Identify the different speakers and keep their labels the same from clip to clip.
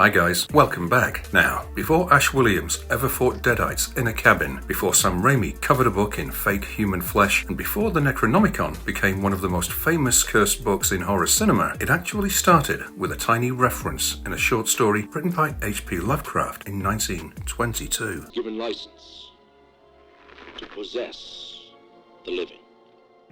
Speaker 1: Hi guys, welcome back. Now, before Ash Williams ever fought Deadites in a cabin, before Sam Raimi covered a book in fake human flesh, and before the Necronomicon became one of the most famous cursed books in horror cinema, it actually started with a tiny reference in a short story written by H.P. Lovecraft in 1922.
Speaker 2: Given license to possess the living.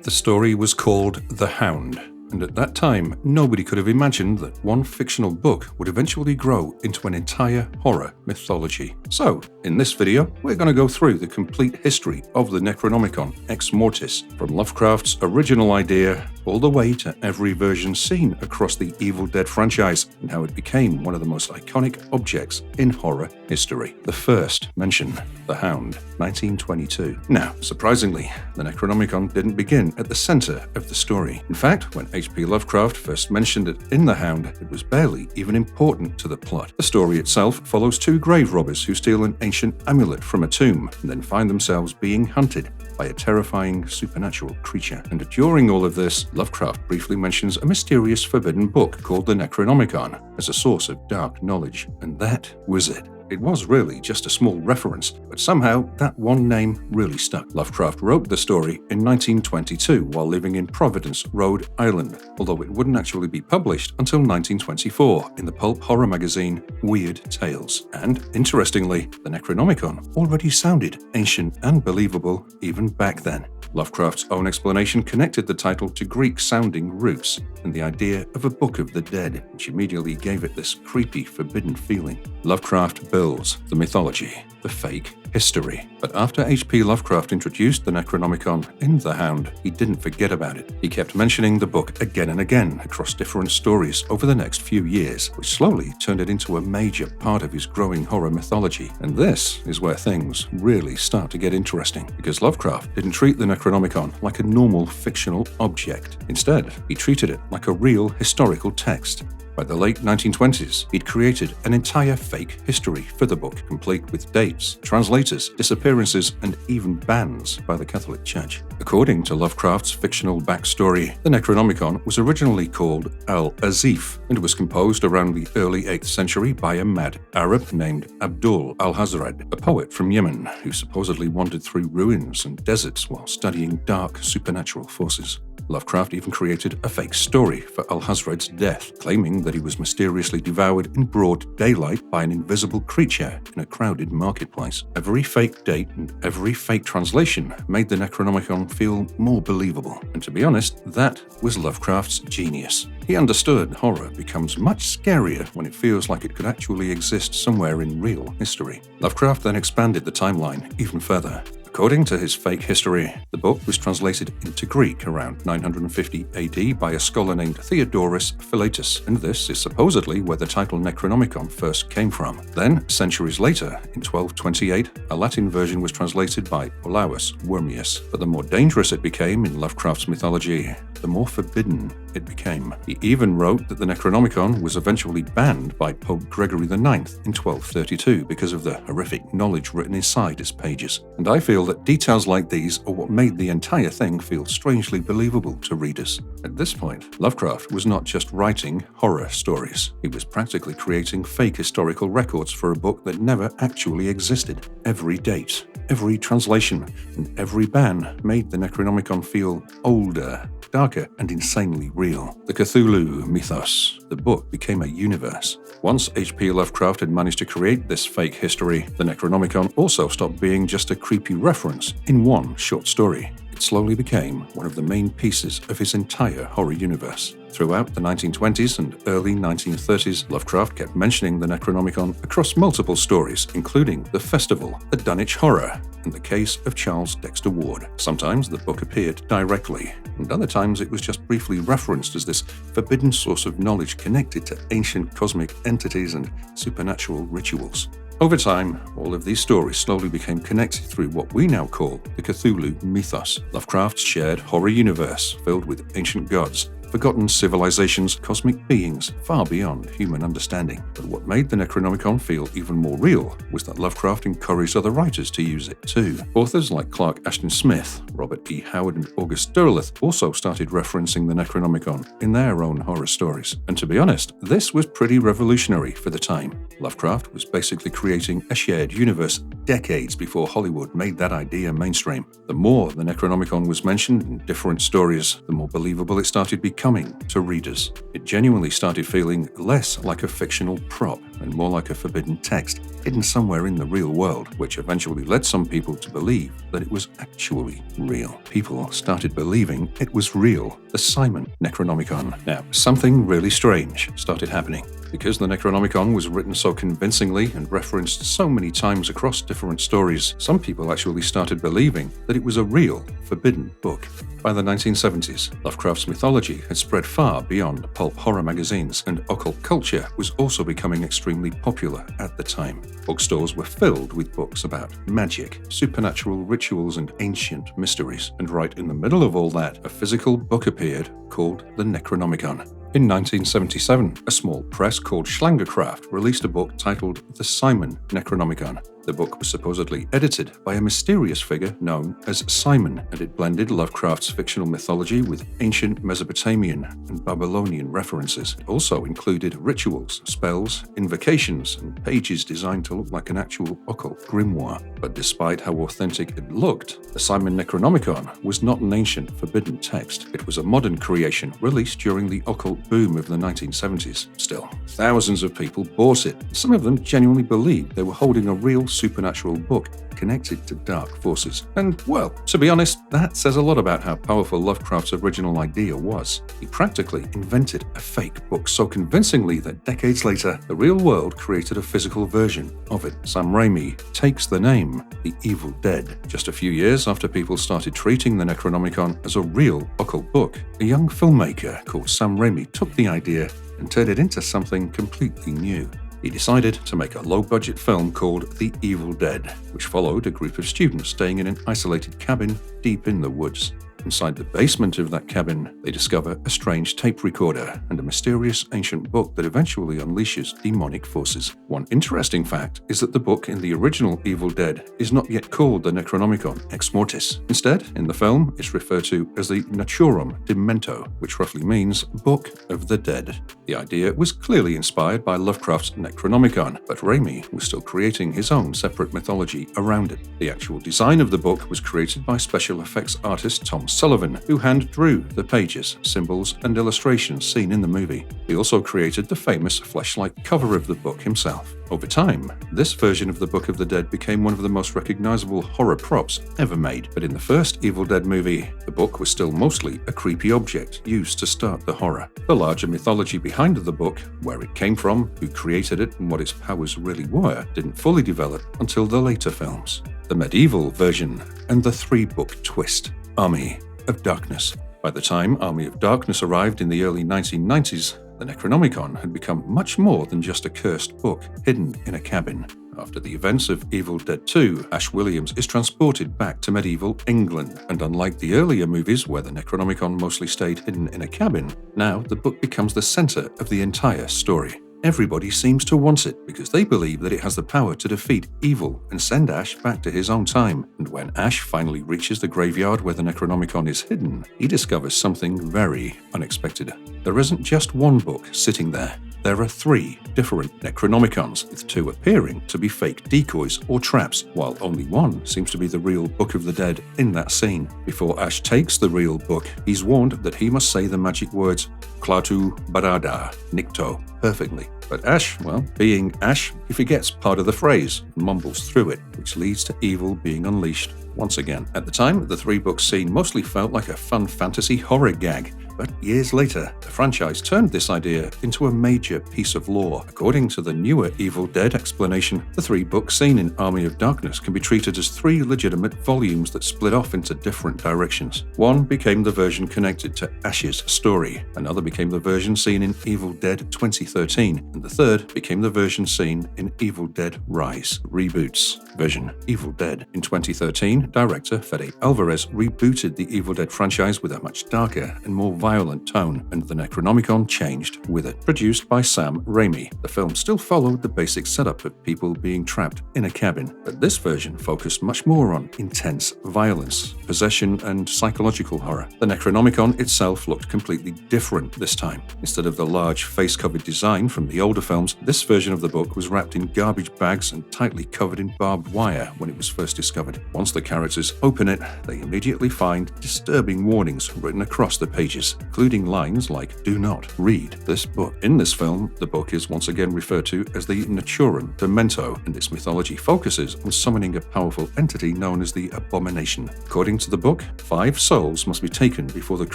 Speaker 1: The story was called The Hound. And at that time, nobody could have imagined that one fictional book would eventually grow into an entire horror mythology. So, in this video, we're going to go through the complete history of the Necronomicon Ex-Mortis, from Lovecraft's original idea all the way to every version seen across the Evil Dead franchise, and how it became one of the most iconic objects in horror history. The first mention, The Hound, 1922. Now, surprisingly, the Necronomicon didn't begin at the center of the story. In fact, when H.P. Lovecraft first mentioned it in The Hound, it was barely even important to the plot. The story itself follows two grave robbers who steal an ancient amulet from a tomb and then find themselves being hunted by a terrifying supernatural creature. And during all of this, Lovecraft briefly mentions a mysterious forbidden book called the Necronomicon as a source of dark knowledge. And that was it. It was really just a small reference, but somehow that one name really stuck. Lovecraft wrote the story in 1922 while living in Providence, Rhode Island, although it wouldn't actually be published until 1924 in the pulp horror magazine Weird Tales. And, interestingly, the Necronomicon already sounded ancient and believable even back then. Lovecraft's own explanation connected the title to Greek-sounding roots and the idea of a Book of the Dead, which immediately gave it this creepy, forbidden feeling. Lovecraft builds the mythology, the fake history. But after H.P. Lovecraft introduced the Necronomicon in The Hound, he didn't forget about it. He kept mentioning the book again and again across different stories over the next few years, which slowly turned it into a major part of his growing horror mythology. And this is where things really start to get interesting, because Lovecraft didn't treat the Necronomicon like a normal fictional object. Instead, he treated it like a real historical text. By the late 1920s, he'd created an entire fake history for the book, complete with dates, translators, disappearances, and even bans by the Catholic Church. According to Lovecraft's fictional backstory, the Necronomicon was originally called Al-Azif and was composed around the early 8th century by a mad Arab named Abdul al-Hazred, a poet from Yemen who supposedly wandered through ruins and deserts while studying dark supernatural forces. Lovecraft even created a fake story for Al-Hazred's death, claiming that he was mysteriously devoured in broad daylight by an invisible creature in a crowded marketplace. Every fake date and every fake translation made the Necronomicon feel more believable. And to be honest, that was Lovecraft's genius. He understood horror becomes much scarier when it feels like it could actually exist somewhere in real history. Lovecraft then expanded the timeline even further. According to his fake history, the book was translated into Greek around 950 AD by a scholar named Theodorus Philetus, and this is supposedly where the title Necronomicon first came from. Then, centuries later, in 1228, a Latin version was translated by Olaus Wormius. But the more dangerous it became in Lovecraft's mythology, the more forbidden it became. He even wrote that the Necronomicon was eventually banned by Pope Gregory IX in 1232 because of the horrific knowledge written inside its pages. And I feel that details like these are what made the entire thing feel strangely believable to readers. At this point, Lovecraft was not just writing horror stories. He was practically creating fake historical records for a book that never actually existed. Every date, every translation, and every ban made the Necronomicon feel older, darker, and insanely real. The Cthulhu mythos. The book became a universe. Once H.P. Lovecraft had managed to create this fake history, the Necronomicon also stopped being just a creepy reference in one short story. It slowly became one of the main pieces of his entire horror universe. Throughout the 1920s and early 1930s, Lovecraft kept mentioning the Necronomicon across multiple stories, including The Festival, The Dunwich Horror, and The Case of Charles Dexter Ward. Sometimes the book appeared directly, and other times it was just briefly referenced as this forbidden source of knowledge connected to ancient cosmic entities and supernatural rituals. Over time, all of these stories slowly became connected through what we now call the Cthulhu mythos, Lovecraft's shared horror universe filled with ancient gods, forgotten civilizations, cosmic beings far beyond human understanding. But what made the Necronomicon feel even more real was that Lovecraft encouraged other writers to use it too. Authors like Clark Ashton Smith, Robert E. Howard, and August Derleth also started referencing the Necronomicon in their own horror stories. And to be honest, this was pretty revolutionary for the time. Lovecraft was basically creating a shared universe decades before Hollywood made that idea mainstream. The more the Necronomicon was mentioned in different stories, the more believable it started becoming to readers. It genuinely started feeling less like a fictional prop and more like a forbidden text hidden somewhere in the real world, which eventually led some people to believe that it was actually real. People started believing it was real. The Simon Necronomicon. Now, something really strange started happening. Because the Necronomicon was written so convincingly and referenced so many times across different stories, some people actually started believing that it was a real, forbidden book. By the 1970s, Lovecraft's mythology had spread far beyond pulp horror magazines, and occult culture was also becoming extremely popular at the time. Bookstores were filled with books about magic, supernatural rituals, and ancient mysteries. And right in the middle of all that, a physical book appeared called the Necronomicon. In 1977, a small press called Schlangerkraft released a book titled The Simon Necronomicon. The book was supposedly edited by a mysterious figure known as Simon, and it blended Lovecraft's fictional mythology with ancient Mesopotamian and Babylonian references. It also included rituals, spells, invocations, and pages designed to look like an actual occult grimoire. But despite how authentic it looked, the Simon Necronomicon was not an ancient, forbidden text. It was a modern creation released during the occult boom of the 1970s. Still, thousands of people bought it. Some of them genuinely believed they were holding a real supernatural book connected to dark forces. And, well, to be honest, that says a lot about how powerful Lovecraft's original idea was. He practically invented a fake book so convincingly that decades later, the real world created a physical version of it. Sam Raimi takes the name The Evil Dead. Just a few years after people started treating the Necronomicon as a real occult book, a young filmmaker called Sam Raimi took the idea and turned it into something completely new. He decided to make a low-budget film called The Evil Dead, which followed a group of students staying in an isolated cabin deep in the woods. Inside the basement of that cabin, they discover a strange tape recorder and a mysterious ancient book that eventually unleashes demonic forces. One interesting fact is that the book in the original Evil Dead is not yet called the Necronomicon Ex-Mortis. Instead, in the film, it's referred to as the Naturum Demento, which roughly means Book of the Dead. The idea was clearly inspired by Lovecraft's Necronomicon, but Raimi was still creating his own separate mythology around it. The actual design of the book was created by special effects artist Tom Sullivan, who hand-drew the pages, symbols, and illustrations seen in the movie. He also created the famous fleshlight cover of the book himself. Over time, this version of the Book of the Dead became one of the most recognizable horror props ever made. But in the first Evil Dead movie, the book was still mostly a creepy object used to start the horror. The larger mythology behind the book, where it came from, who created it, and what its powers really were, didn't fully develop until the later films. The medieval version and the three-book twist. Army of Darkness. By the time Army of Darkness arrived in the early 1990s, the Necronomicon had become much more than just a cursed book hidden in a cabin. After the events of Evil Dead 2, Ash Williams is transported back to medieval England, and unlike the earlier movies where the Necronomicon mostly stayed hidden in a cabin, now the book becomes the center of the entire story. Everybody seems to want it because they believe that it has the power to defeat evil and send Ash back to his own time. And when Ash finally reaches the graveyard where the Necronomicon is hidden, he discovers something very unexpected. There isn't just one book sitting there. There are 3 different Necronomicons, with 2 appearing to be fake decoys or traps, while only one seems to be the real Book of the Dead in that scene. Before Ash takes the real book, he's warned that he must say the magic words Klaatu Barada Nikto perfectly. But Ash, well, being Ash, he forgets part of the phrase and mumbles through it, which leads to evil being unleashed once again. At the time, the 3-book scene mostly felt like a fun fantasy horror gag. But years later, the franchise turned this idea into a major piece of lore. According to the newer Evil Dead explanation, the 3-book scene in Army of Darkness can be treated as 3 legitimate volumes that split off into different directions. One became the version connected to Ash's story, another became the version seen in Evil Dead 2013, and the third became the version seen in Evil Dead Rise. Reboot's version, Evil Dead. In 2013, director Fede Alvarez rebooted the Evil Dead franchise with a much darker and more violent violent tone, and the Necronomicon changed with it. Produced by Sam Raimi, the film still followed the basic setup of people being trapped in a cabin, but this version focused much more on intense violence, possession, and psychological horror. The Necronomicon itself looked completely different this time. Instead of the large face-covered design from the older films, this version of the book was wrapped in garbage bags and tightly covered in barbed wire when it was first discovered. Once the characters open it, they immediately find disturbing warnings written across the pages, including lines like "Do not read this book." In this film, the book is once again referred to as the Naturum Tormento, and its mythology focuses on summoning a powerful entity known as the Abomination. According to the book, 5 souls must be taken before the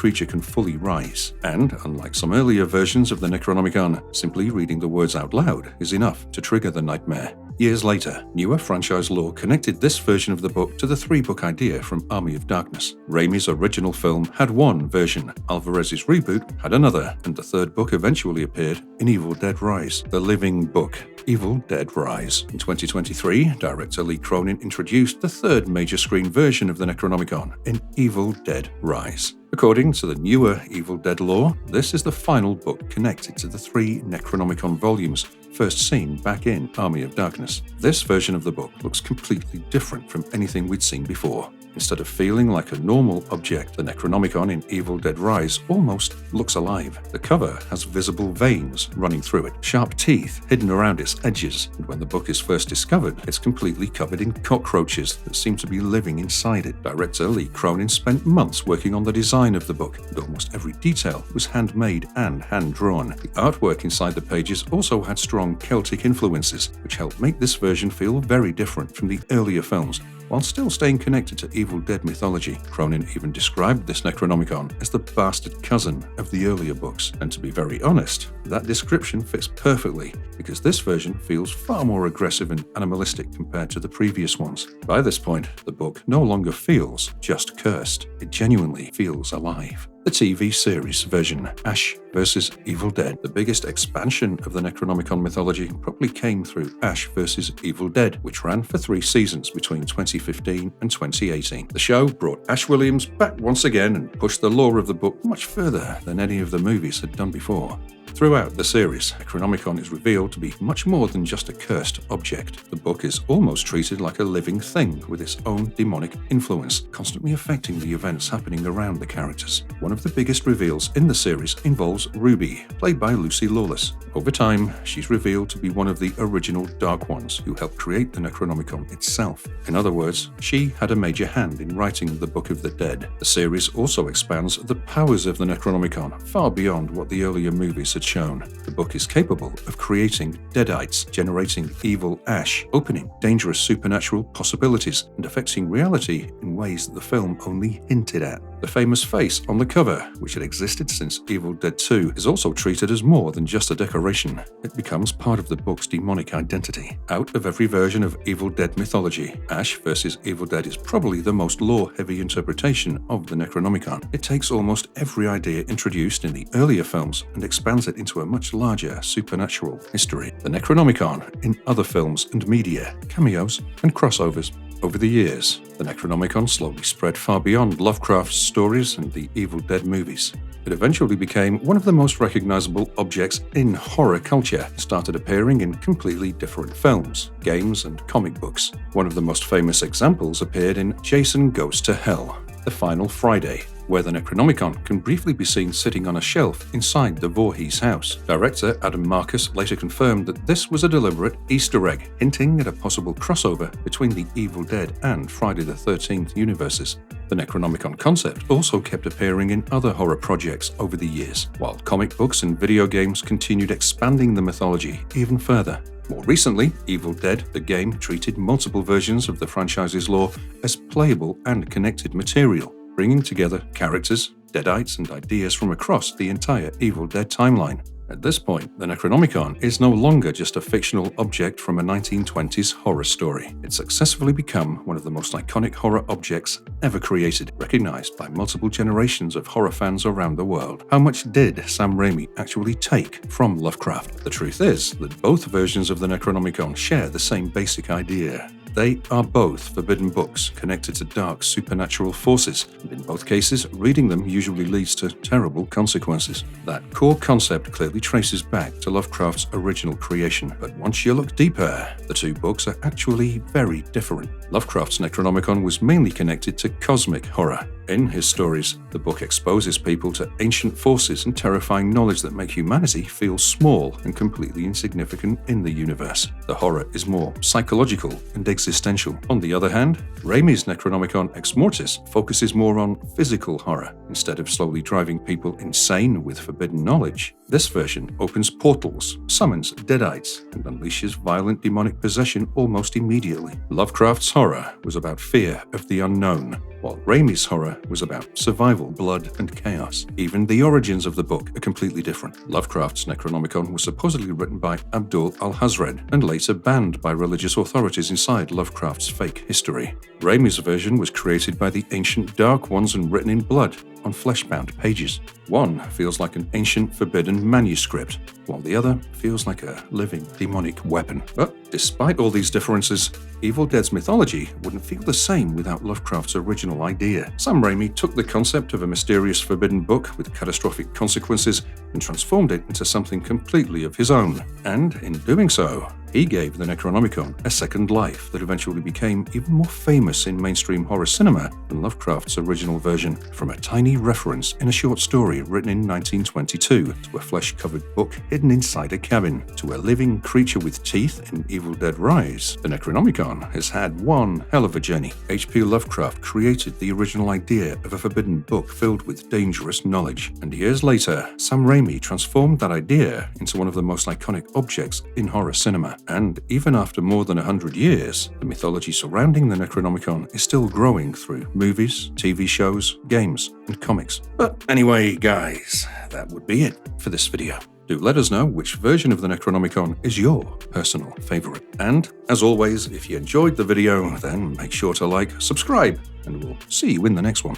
Speaker 1: creature can fully rise. And, unlike some earlier versions of the Necronomicon, simply reading the words out loud is enough to trigger the nightmare. Years later, newer franchise lore connected this version of the book to the 3-book idea from Army of Darkness. Raimi's original film had one version, Alvarez's Reboot had another, and the 3rd book eventually appeared in Evil Dead Rise, the living book. Evil Dead Rise. In 2023, director Lee Cronin introduced the 3rd major screen version of the Necronomicon in Evil Dead Rise. According to the newer Evil Dead lore, this is the final book connected to the 3 Necronomicon volumes first seen back in Army of Darkness. This version of the book looks completely different from anything we'd seen before. Instead of feeling like a normal object, the Necronomicon in Evil Dead Rise almost looks alive. The cover has visible veins running through it, sharp teeth hidden around its edges, and when the book is first discovered, it's completely covered in cockroaches that seem to be living inside it. Director Lee Cronin spent months working on the design of the book, and almost every detail was handmade and hand-drawn. The artwork inside the pages also had strong Celtic influences, which helped make this version feel very different from the earlier films, while still staying connected to Evil Dead mythology. Cronin even described this Necronomicon as the bastard cousin of the earlier books, and to be very honest, that description fits perfectly because this version feels far more aggressive and animalistic compared to the previous ones. By this point, the book no longer feels just cursed, it genuinely feels alive. The TV series version, Ash vs. Evil Dead. The biggest expansion of the Necronomicon mythology probably came through Ash vs. Evil Dead, which ran for 3 seasons between 2015 and 2018. The show brought Ash Williams back once again and pushed the lore of the book much further than any of the movies had done before. Throughout the series, Necronomicon is revealed to be much more than just a cursed object. The book is almost treated like a living thing with its own demonic influence, constantly affecting the events happening around the characters. One of the biggest reveals in the series involves Ruby, played by Lucy Lawless. Over time, she's revealed to be one of the original Dark Ones who helped create the Necronomicon itself. In other words, she had a major hand in writing the Book of the Dead. The series also expands the powers of the Necronomicon far beyond what the earlier movies had shown. The book is capable of creating Deadites, generating evil ash, opening dangerous supernatural possibilities, and affecting reality in ways that the film only hinted at. The famous face on the cover, which had existed since Evil Dead 2, is also treated as more than just a decoration. It becomes part of the book's demonic identity. Out of every version of Evil Dead mythology, Ash vs. Evil Dead is probably the most lore-heavy interpretation of the Necronomicon. It takes almost every idea introduced in the earlier films and expands it into a much larger supernatural history. The Necronomicon in other films and media, cameos, and crossovers. Over the years, the Necronomicon slowly spread far beyond Lovecraft's stories and the Evil Dead movies. It eventually became one of the most recognizable objects in horror culture, and started appearing in completely different films, games, and comic books. One of the most famous examples appeared in Jason Goes to Hell, The Final Friday, where the Necronomicon can briefly be seen sitting on a shelf inside the Voorhees house. Director Adam Marcus later confirmed that this was a deliberate Easter egg, hinting at a possible crossover between the Evil Dead and Friday the 13th universes. The Necronomicon concept also kept appearing in other horror projects over the years, while comic books and video games continued expanding the mythology even further. More recently, Evil Dead, the game, treated multiple versions of the franchise's lore as playable and connected material, bringing together characters, Deadites, and ideas from across the entire Evil Dead timeline. At this point, the Necronomicon is no longer just a fictional object from a 1920s horror story. It's successfully become one of the most iconic horror objects ever created, recognized by multiple generations of horror fans around the world. How much did Sam Raimi actually take from Lovecraft? The truth is that both versions of the Necronomicon share the same basic idea. they are both forbidden books connected to dark supernatural forces, and in both cases, reading them usually leads to terrible consequences. That core concept clearly traces back to Lovecraft's original creation, but once you look deeper, the two books are actually very different. Lovecraft's Necronomicon was mainly connected to cosmic horror. In his stories, the book exposes people to ancient forces and terrifying knowledge that make humanity feel small and completely insignificant in the universe. The horror is more psychological and existential. On the other hand, Raimi's Necronomicon Ex-Mortis focuses more on physical horror. Instead of slowly driving people insane with forbidden knowledge, this version opens portals, summons Deadites, and unleashes violent demonic possession almost immediately. Lovecraft's horror was about fear of the unknown, while Raimi's horror was about survival, blood, and chaos. Even the origins of the book are completely different. Lovecraft's Necronomicon was supposedly written by Abdul al-Hazred and later banned by religious authorities inside Lovecraft's fake history. Raimi's version was created by the ancient Dark Ones and written in blood on flesh-bound pages. One feels like an ancient forbidden manuscript, while the other feels like a living demonic weapon. But despite all these differences, Evil Dead's mythology wouldn't feel the same without Lovecraft's original idea. Sam Raimi took the concept of a mysterious forbidden book with catastrophic consequences and transformed it into something completely of his own. And in doing so, he gave the Necronomicon a second life that eventually became even more famous in mainstream horror cinema than Lovecraft's original version, from a tiny reference in a short story written in 1922 to a flesh-covered book hidden inside a cabin to a living creature with teeth in Evil Dead Rise. The Necronomicon has had one hell of a journey. H.P. Lovecraft created the original idea of a forbidden book filled with dangerous knowledge, and years later, Sam Raimi transformed that idea into one of the most iconic objects in horror cinema. And even after more than 100 years, the mythology surrounding the Necronomicon is still growing through movies, TV shows, games, and comics. But anyway, guys, that would be it for this video. Do let us know which version of the Necronomicon is your personal favorite. And as always, if you enjoyed the video, then make sure to like, subscribe, and we'll see you in the next one.